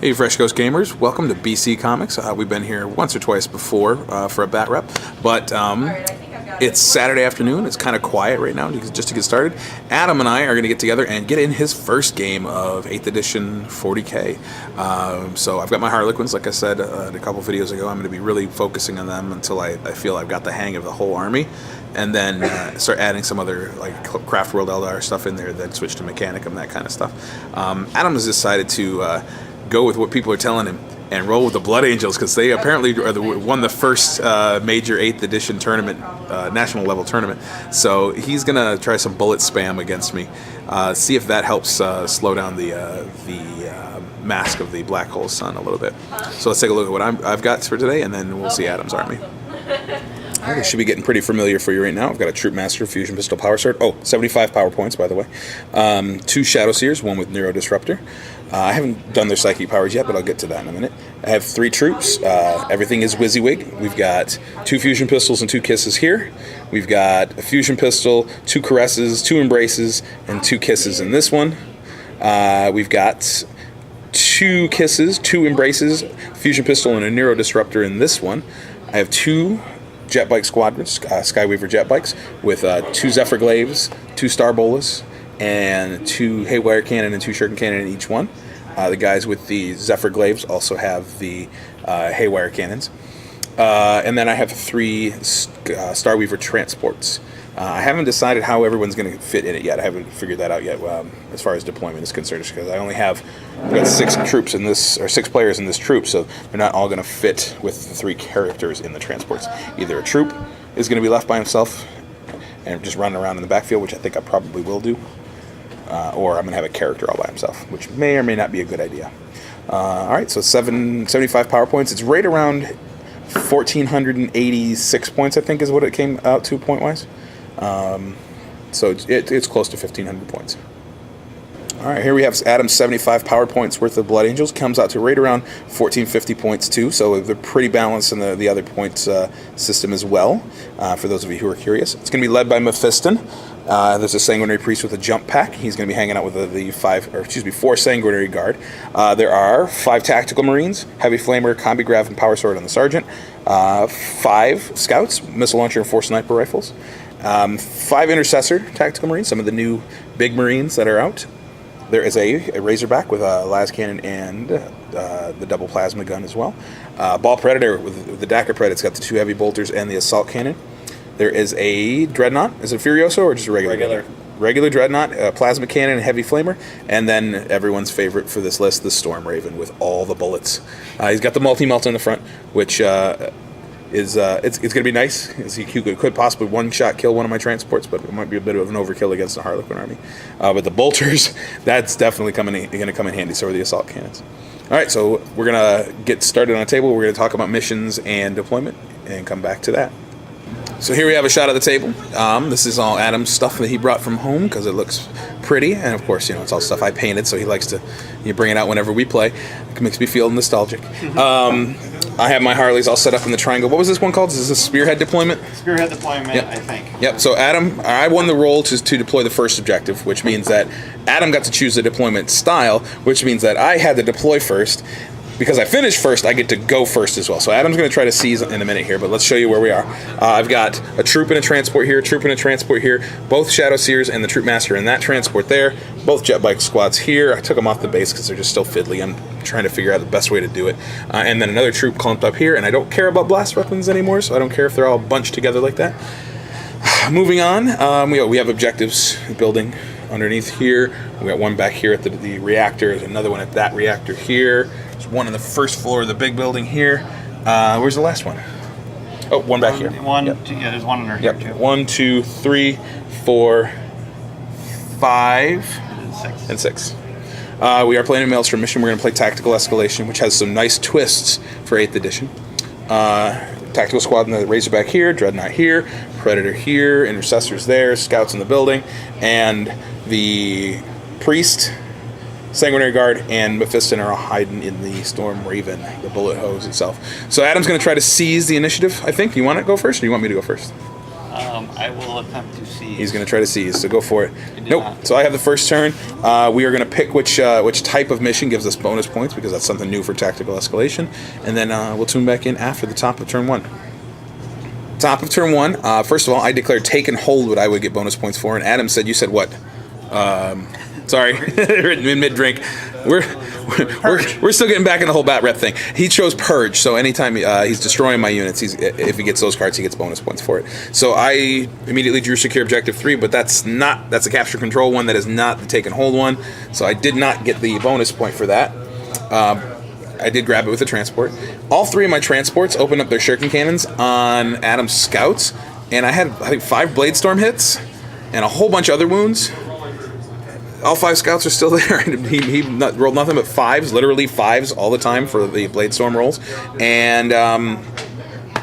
Hey Fresh Ghost Gamers, welcome to BC Comics. We've been here once or twice before for a bat rep, but it's Saturday afternoon. It's kind of quiet right now just to get started. Adam and I are going to get together and get in his first game of 8th edition 40k. So I've got my Harlequins, like I said a couple videos ago. I'm going to be really focusing on them until I feel I've got the hang of the whole army, and then start adding some other like Craft World Eldar stuff in there, then switch to Mechanicum, that kind of stuff. Adam has decided to go with what people are telling him and roll with the Blood Angels, because they apparently won the first major 8th edition tournament, national level tournament. So he's gonna try some bullet spam against me, see if that helps slow down the mask of the Black Hole Sun a little bit. So let's take a look at what I've got for today, and then we'll see Adam's army. I should be getting pretty familiar for you right now. I've got a Troop Master, Fusion Pistol, Power Sword. Oh, 75 power points, by the way. 2 Shadow Seers, one with Neuro Disruptor. I haven't done their Psychic powers yet, but I'll get to that in a minute. I have 3 troops. Everything is WYSIWYG. We've got 2 Fusion Pistols and 2 Kisses here. We've got a Fusion Pistol, 2 Caresses, 2 Embraces, and 2 Kisses in this one. We've got 2 Kisses, 2 Embraces, Fusion Pistol, and a Neuro Disruptor in this one. I have 2 jet bike squadrons, Skyweaver jet bikes, with 2 Zephyr Glaives, 2 Star Bolas, and 2 Haywire Cannon and 2 Shuriken Cannon in each one. The guys with the Zephyr Glaives also have the Haywire Cannons. And then I have 3 Starweaver transports. I haven't decided how everyone's going to fit in it yet. I haven't figured that out yet as far as deployment is concerned, because I only have 6 troops in this, or 6 players in this troop, so they're not all going to fit with the 3 characters in the transports. Either a troop is going to be left by himself and just running around in the backfield, which I think I probably will do, or I'm going to have a character all by himself, which may or may not be a good idea. Alright, so 75 power points. It's right around 1,486 points, I think, is what it came out to point-wise. So it's close to 1,500 points. Alright, here we have Adam's 75 power points worth of Blood Angels. Comes out to right around 1,450 points too, so they're pretty balanced in the other points system as well, for those of you who are curious. It's going to be led by Mephiston. There's a Sanguinary Priest with a jump pack. He's going to be hanging out with the 4 Sanguinary Guard. There are 5 Tactical Marines, Heavy Flamer, Combi Grav, and Power Sword on the Sergeant. 5 Scouts, Missile Launcher, and 4 Sniper Rifles. 5 Intercessor Tactical Marines, some of the new big Marines that are out. There is a Razorback with a Las Cannon and the double plasma gun as well. Ball Predator with the Dacker Pred. It's got the 2 heavy bolters and the assault cannon. There is a Dreadnought. Is it Furioso or just a regular Dreadnought, plasma cannon, and heavy flamer, and then everyone's favorite for this list, the Storm Raven with all the bullets. He's got the multi-melt in the front, which is it's going to be nice. He could possibly one-shot kill one of my transports, but it might be a bit of an overkill against the Harlequin army. But the bolters, that's definitely going to come in handy. So are the assault cannons. All right, so we're going to get started on a table. We're going to talk about missions and deployment, and come back to that. So here we have a shot of the table. This is all Adam's stuff that he brought from home because it looks pretty, and of course, it's all stuff I painted, so he likes to bring it out whenever we play. It makes me feel nostalgic. I have my Harleys all set up in the triangle. What was this one called? Is this a Spearhead deployment? Spearhead deployment, yep. I think. Yep, so Adam, I won the role to deploy the first objective, which means that Adam got to choose the deployment style, which means that I had to deploy first. Because I finished first, I get to go first as well. So Adam's going to try to seize in a minute here, but let's show you where we are. I've got a troop and a transport here, troop and a transport here, both Shadow Seers and the Troop Master in that transport there, both jet bike squads here. I took them off the base because they're just still fiddly. I'm trying to figure out the best way to do it. And then another troop clumped up here, and I don't care about blast weapons anymore, so I don't care if they're all bunched together like that. Moving on, we have objectives building underneath here. We got one back here at the reactor. There's another one at that reactor here. There's one on the first floor of the big building here. Where's the last one? Oh, one back here. Yeah, there's one under here too. 1, 2, 3, 4, 5, and 6. We are playing a Maelstrom mission. We're going to play Tactical Escalation, which has some nice twists for 8th edition. Tactical Squad in the Razorback here, Dreadnought here, Predator here, Intercessors there, Scouts in the building, and the Priest, Sanguinary Guard, and Mephiston are all hiding in the Storm Raven, the bullet hose itself. So Adam's going to try to seize the initiative, I think. Do you want to go first, or do you want me to go first? I will attempt to seize. He's going to try to seize, so go for it. Nope. not. So I have the first turn. We are going to pick which type of mission gives us bonus points, because that's something new for tactical escalation. And then we'll tune back in after the top of turn 1. Top of turn 1. First of all, I declared take and hold what I would get bonus points for, and Adam said, you said what? Sorry, in mid-drink. We're still getting back in the whole bat rep thing. He chose Purge, so anytime he's destroying my units, if he gets those cards, he gets bonus points for it. So I immediately drew Secure Objective 3, but that's a Capture Control one. That is not the Take and Hold one. So I did not get the bonus point for that. I did grab it with the transport. All 3 of my transports opened up their shuriken cannons on Adam's scouts, and I had, I think, 5 Blade Storm hits and a whole bunch of other wounds. All 5 scouts are still there. He rolled nothing but 5s, literally 5s all the time for the Blade Storm rolls, and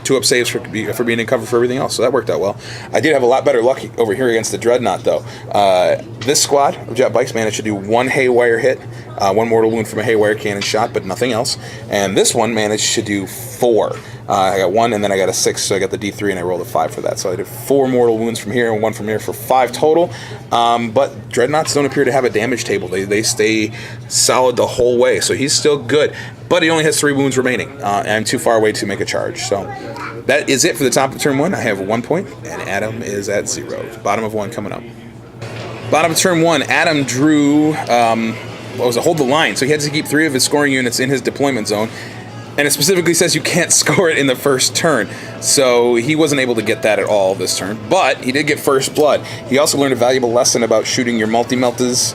2 up saves for being in cover for everything else. So that worked out well. I did have a lot better luck over here against the Dreadnought, though. This squad of jet bikes managed to do 1 haywire hit, 1 mortal wound from a haywire cannon shot, but nothing else. And this one managed to do 4. I got 1, and then I got a 6, so I got the D3, and I rolled a 5 for that. So I did 4 mortal wounds from here and 1 from here for 5 total. But Dreadnoughts don't appear to have a damage table. They stay solid the whole way, so he's still good. But he only has 3 wounds remaining, and I'm too far away to make a charge. So that is it for the top of turn 1. I have 1 point, and Adam is at 0. Bottom of 1 coming up. Bottom of turn 1, Adam drew, hold the line. So he had to keep 3 of his scoring units in his deployment zone. And it specifically says you can't score it in the first turn. So he wasn't able to get that at all this turn. But he did get first blood. He also learned a valuable lesson about shooting your multi-meltas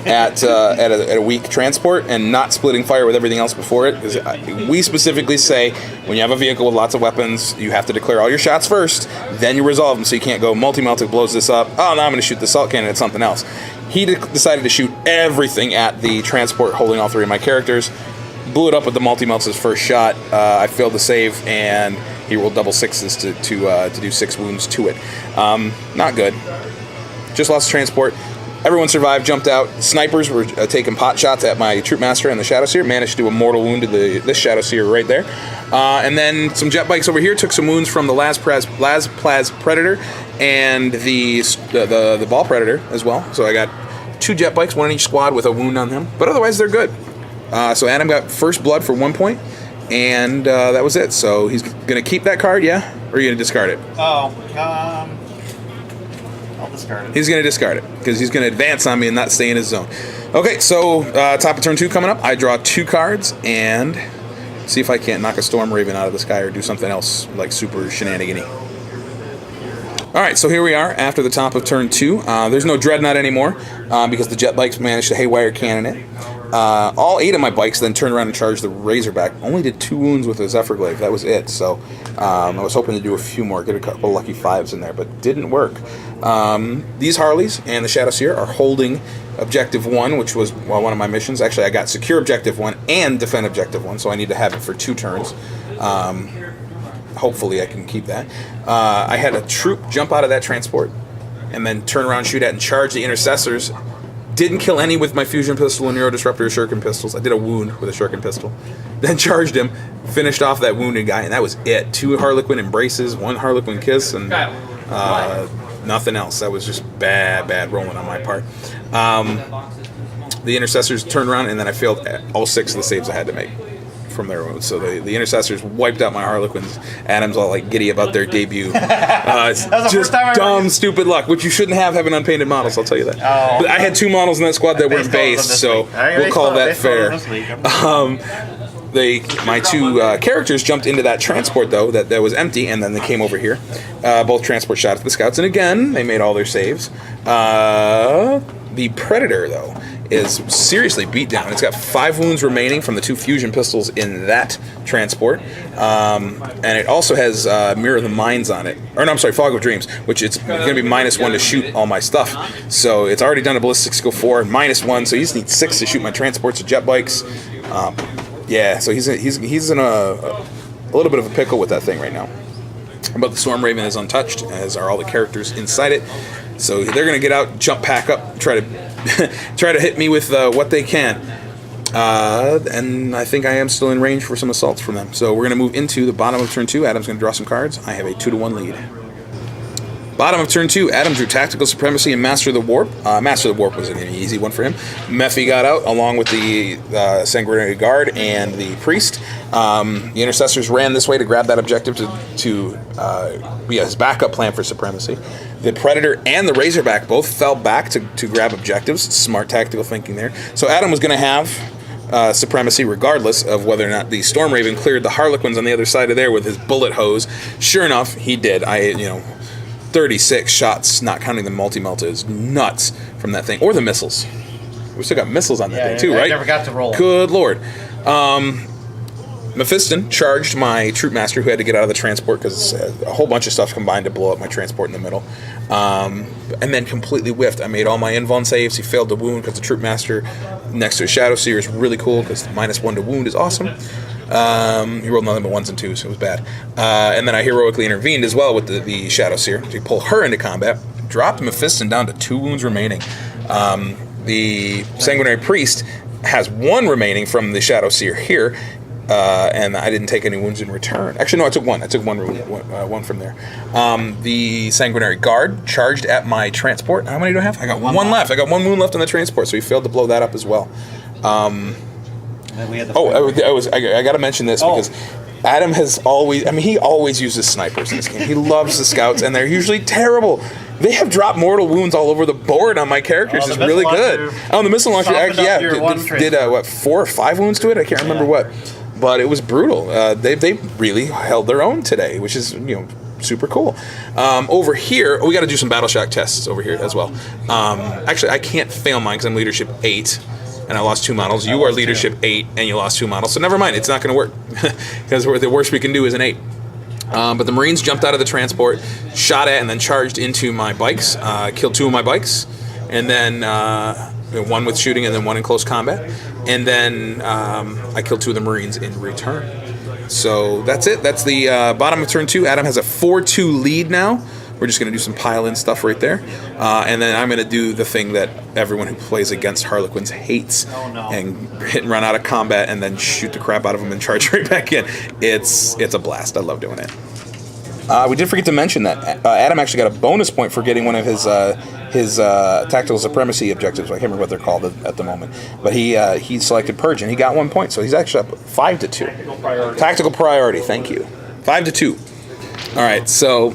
at a weak transport and not splitting fire with everything else before it. We specifically say when you have a vehicle with lots of weapons, you have to declare all your shots first, then you resolve them. So you can't go multi-melta blows this up. Oh, now I'm going to shoot the salt cannon at something else. He decided to shoot everything at the transport holding all 3 of my characters. Blew it up with the multi-melts his first shot. I failed to save, and he rolled double 6s to do 6 wounds to it. Not good. Just lost transport. Everyone survived, jumped out. Snipers were taking pot shots at my Troop Master and the Shadow Seer. Managed to do a mortal wound to this Shadow Seer right there. And then some jet bikes over here took some wounds from the Las Predator and the Ball Predator as well. So I got 2 jet bikes, 1 in each squad with a wound on them. But otherwise, they're good. So Adam got first blood for 1 point, and that was it. So he's going to keep that card, yeah? Or are you going to discard it? I'll discard it. He's going to discard it, because he's going to advance on me and not stay in his zone. Okay, so top of turn 2 coming up. I draw 2 cards, and see if I can't knock a Storm Raven out of the sky or do something else, like super shenanigan-y. Alright, so here we are after the top of turn 2. There's no Dreadnought anymore, because the jet bikes managed to haywire cannon it. All 8 of my bikes then turned around and charged the Razorback. Only did 2 wounds with a Zephyrglaive. That was it. So I was hoping to do a few more, get a couple lucky 5s in there, but didn't work. These Harleys and the Shadow Seer are holding Objective 1, which was one of my missions. Actually, I got Secure Objective 1 and Defend Objective 1, so I need to have it for 2 turns. Hopefully I can keep that. I had a troop jump out of that transport and then turn around, shoot at, and charge the intercessors. Didn't kill any with my fusion pistol and Neuro Disruptor or shuriken pistols. I did a wound with a shuriken pistol. Then charged him, finished off that wounded guy, and that was it. 2 Harlequin embraces, 1 Harlequin kiss, and nothing else. That was just bad rolling on my part. The intercessors turned around, and then I failed all 6 of the saves I had to make from their wounds. So the intercessors wiped out my Harlequins. Adam's all like giddy about their debut. It's just dumb, stupid luck, which you shouldn't have having unpainted models, I'll tell you that. But I had 2 models in that squad that weren't based, so we'll call that fair. My 2 characters jumped into that transport, though, that was empty, and then they came over here. Both transport shot at the scouts, and again, they made all their saves. The Predator, though, is seriously beat down. It's got 5 wounds remaining from the 2 fusion pistols in that transport. And it also has Mirror of the Minds on it. Or no, I'm sorry, Fog of Dreams, which it's going to be -1 to shoot all my stuff. So it's already done a ballistic skill 4, -1, so you just need 6 to shoot my transports of jet bikes. Yeah, so he's in a little bit of a pickle with that thing right now. But the Storm Raven is untouched, as are all the characters inside it. So they're going to get out, jump pack up, try to hit me with what they can. And I think I am still in range for some assaults from them. So we're going to move into the bottom of turn 2. Adam's going to draw some cards. I have a 2-1 lead. Bottom of turn 2, Adam drew Tactical Supremacy and Master of the Warp. Master of the Warp was an easy one for him. Mephi got out along with the Sanguinary Guard and the Priest. The Intercessors ran this way to grab that objective to be his backup plan for Supremacy. The Predator and the Razorback both fell back to grab objectives. Smart tactical thinking there. So Adam was going to have Supremacy regardless of whether or not the Storm Raven cleared the Harlequins on the other side of there with his bullet hose. Sure enough, he did. 36 shots, not counting the multi-melt, is nuts from that thing. Or the missiles. We still got missiles on that thing too, right? I never got to roll. Good Lord. Mephiston charged my Troop Master who had to get out of the transport because a whole bunch of stuff combined to blow up my transport in the middle. And then completely whiffed. I made all my invuln saves. He failed to wound because the Troop Master next to a Shadow Seer is really cool because -1 to wound is awesome. He rolled nothing but 1s and 2s, so it was bad. And then I heroically intervened as well with the Shadow Seer to pull her into combat. Dropped Mephiston down to 2 wounds remaining. The Sanguinary Priest has 1 remaining from the Shadow Seer here. And I didn't take any wounds in return. Actually, no, I took 1. I took one from there. The Sanguinary Guard charged at my transport. How many do I have? I got one left. I got 1 wound left on the transport, so he failed to blow that up as well. I got to mention this because Adam has always, he always uses snipers in this game. He loves the scouts, and they're usually terrible. They have dropped mortal wounds all over the board on my characters. It's really good. The missile launcher actually, did 4 or 5 wounds to it? I can't remember what. But it was brutal. They really held their own today, which is super cool. Over here, we got to do some battle shock tests over here as well. Actually, I can't fail mine because I'm leadership 8, and I lost 2 models. You are leadership 8, and you lost 2 models. So never mind, it's not going to work because the worst we can do is an 8. But the Marines jumped out of the transport, shot at, and then charged into my bikes. Killed 2 of my bikes, and then 1 with shooting, and then 1 in close combat. And then I killed 2 of the Marines in return. So that's it. That's the bottom of turn 2. Adam has a 4-2 lead now. We're just going to do some pile-in stuff right there. And then I'm going to do the thing that everyone who plays against Harlequins hates. And hit and run out of combat and then shoot the crap out of them and charge right back in. It's a blast. I love doing it. We did forget to mention that Adam actually got a bonus point for getting one of his tactical supremacy objectives. I can't remember what they're called at the moment, but he selected Purge and he got 1 point, so he's actually up 5-2. Tactical priority. Thank you. 5-2. All right, so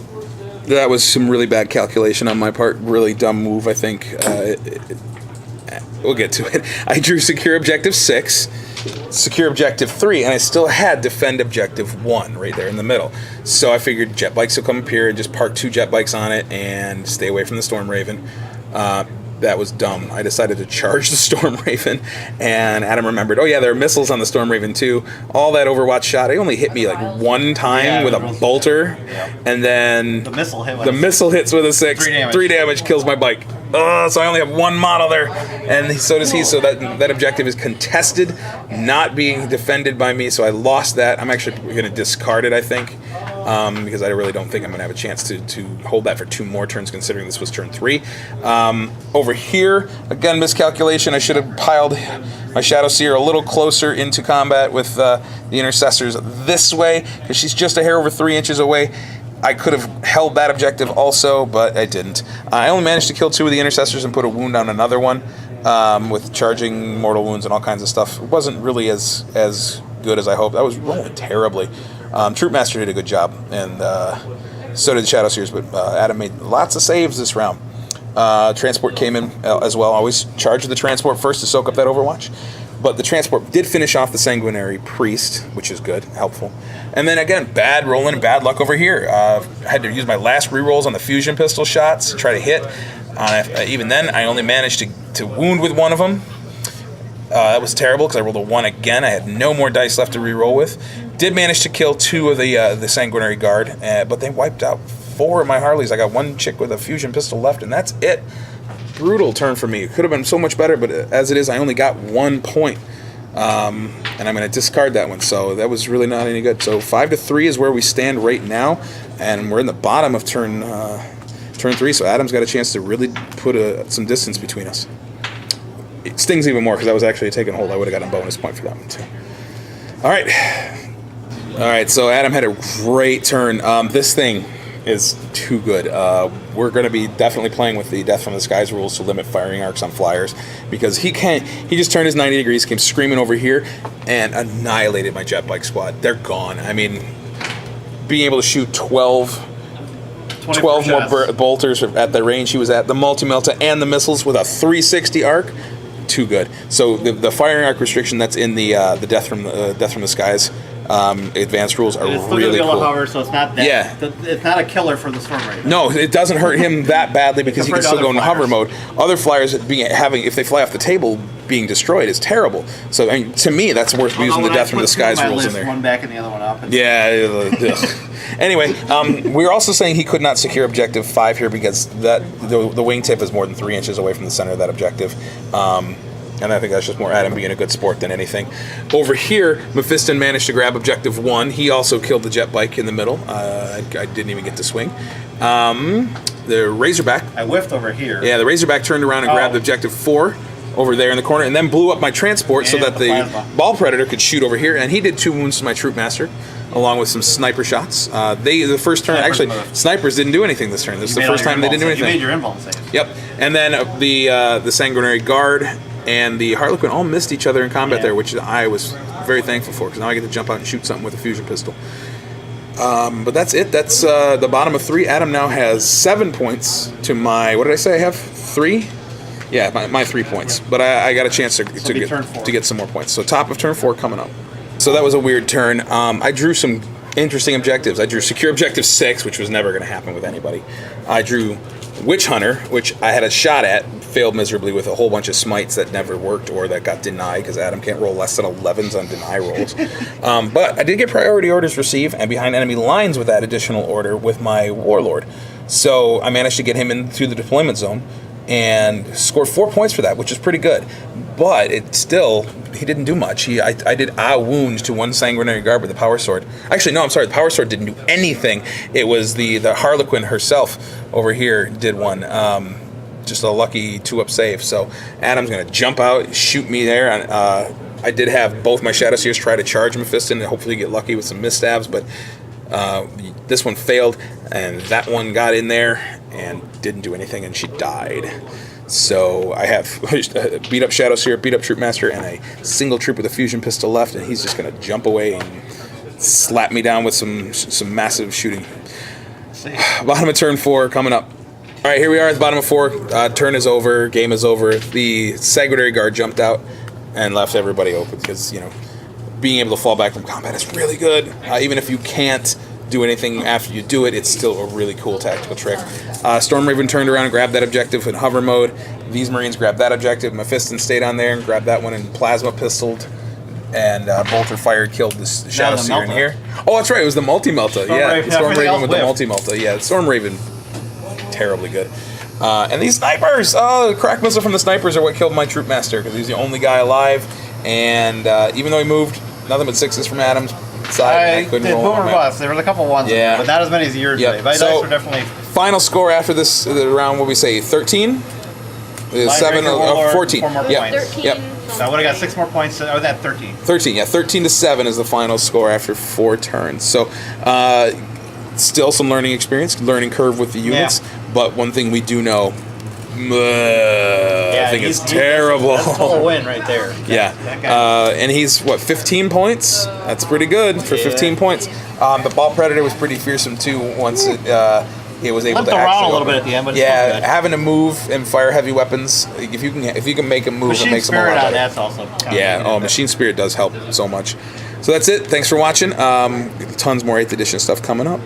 that was some really bad calculation on my part. Really dumb move, I think. We'll get to it. I drew secure objective 6. Secure objective 3, and I still had defend objective 1 right there in the middle. So I figured jet bikes will come up here and just park 2 jet bikes on it and stay away from the Storm Raven. That was dumb. I decided to charge the Storm Raven, and Adam remembered, oh yeah, there are missiles on the Storm Raven too. All that Overwatch shot, it only hit me like 1 time with a bolter, and then the missile hits with a 6. 3 damage, kills my bike. So I only have 1 model there, and so does he. So that objective is contested, not being defended by me. So I lost that. I'm actually going to discard it, I think, because I really don't think I'm going to have a chance to hold that for 2 more turns, considering this was turn 3. Over here, again, miscalculation. I should have piled my Shadow Seer a little closer into combat with the Intercessors this way, because she's just a hair over 3 inches away. I could have held that objective also, but I didn't. I only managed to kill 2 of the Intercessors and put a wound on another one with charging mortal wounds and all kinds of stuff. It wasn't really as good as I hoped. I was rolling terribly. Troop Master did a good job, and so did the Shadow Seers, but Adam made lots of saves this round. Transport came in as well. I always charge the transport first to soak up that Overwatch. But the transport did finish off the Sanguinary Priest, which is good, helpful. And then again, bad rolling and bad luck over here. I had to use my last rerolls on the fusion pistol shots to try to hit. Even then, I only managed to wound with 1 of them. That was terrible because I rolled a 1 again. I had no more dice left to reroll with. Did manage to kill 2 of the Sanguinary Guard, but they wiped out 4 of my Harleys. I got 1 chick with a fusion pistol left, and that's it. Brutal turn for me. It could have been so much better, but as it is, I only got 1 point. And I'm going to discard that one, so that was really not any good. So 5-3 is where we stand right now, and we're in the bottom of turn 3, so Adam's got a chance to really put some distance between us. It stings even more because I was actually taking hold. I would have got a bonus point for that one too. All right, so Adam had a great turn. This thing is too good. We're going to be definitely playing with the Death from the Skies rules to limit firing arcs on flyers, because he just turned his 90 degrees, came screaming over here, and annihilated my jet bike squad. They're gone. I mean, being able to shoot 12 more bolters at the range he was at, the multi-melta and the missiles with a 360 arc, too good. So the firing arc restriction that's in the Death from the Skies advanced rules are really cool. Hover, so it's not that, it's not a killer for the Storm Raven. No, it doesn't hurt him that badly because he can still go into hover mode. Other flyers if they fly off the table, being destroyed is terrible. So I mean, to me, that's worth using the Death from the Skies rules in there. One back and the other one up. Anyway, we're also saying he could not secure objective 5 here because the wingtip is more than 3 inches away from the center of that objective. And I think that's just more Adam being a good sport than anything. Over here, Mephiston managed to grab objective 1. He also killed the jet bike in the middle. I didn't even get to swing. The Razorback. I whiffed over here. Yeah, the Razorback turned around and grabbed objective 4 over there in the corner, and then blew up my transport so that the Ball Predator could shoot over here. And he did 2 wounds to my Troop Master, along with some sniper shots. The first turn, actually, snipers didn't do anything this turn. This is the first time they didn't do anything. You made your inbound save. Yep. And then the Sanguinary Guard and the Harlequin all missed each other in combat there, which I was very thankful for, because now I get to jump out and shoot something with a fusion pistol. But that's it. That's the bottom of 3. Adam now has 7 points to my... What did I say I have? 3? Yeah, my 3 points. But I got a chance to get some more points. So top of turn 4 coming up. So that was a weird turn. I drew some interesting objectives. I drew secure objective 6, which was never going to happen with anybody. I drew Witch Hunter, which I had a shot at, failed miserably with a whole bunch of smites that never worked or that got denied, because Adam can't roll less than 11s on deny rolls. But I did get priority orders received and behind enemy lines with that additional order with my Warlord. So I managed to get him into the deployment zone and scored 4 points for that, which is pretty good. But he didn't do much. I did a wound to 1 Sanguinary Guard with the Power Sword. Actually, no, I'm sorry, the Power Sword didn't do anything. It was the Harlequin herself over here did one. Just a lucky 2-up save. So Adam's going to jump out, shoot me there. I did have both my Shadow Seers try to charge Mephiston and hopefully get lucky with some misstabs, but this one failed, and that one got in there and didn't do anything, and she died. So I have beat up Shadow Seer, beat up Troop Master, and a single troop with a fusion pistol left, and he's just going to jump away and slap me down with some massive shooting. Bottom of turn 4 coming up. All right, here we are at the bottom of 4. Turn is over, game is over. The Sanguinary Guard jumped out and left everybody open because, being able to fall back from combat is really good. Even if you can't do anything after you do it, it's still a really cool tactical trick. Storm Raven turned around and grabbed that objective in hover mode. These Marines grabbed that objective. Mephiston stayed on there and grabbed that one and plasma pistoled. And Bolter fired, killed the Shadow Seer in here. Oh, that's right, it was the multi-melta. The Storm Raven with the multi-melta. Yeah, the Storm Raven, terribly good. And these snipers! Oh, the crack missile from the snipers are what killed my Troop Master, because he's the only guy alive. And even though he moved nothing but 6s from Adam's side, I couldn't roll boomer bust. There were a couple ones, but not as many as yours. Yep. My dice were definitely... Final score after this round, what we say, 13? 7 or 14. 4 more points. 13. Yep. So I would have got 6 more points. Oh, that 13. 13, yeah. 13-7 is the final score after 4 turns. So, still some learning experience, learning curve with the units. Yeah. But one thing we do know, I think it's terrible. That's a full win right there. Yeah. And he's, 15 points? That's pretty good for 15 points. The Ball Predator was pretty fearsome, too, once it was able to around a little bit at the end, but it's having to move and fire heavy weapons. If you can make him move, it makes him a lot better. That's also Machine Spirit does help so much. So that's it. Thanks for watching. Tons more 8th edition stuff coming up.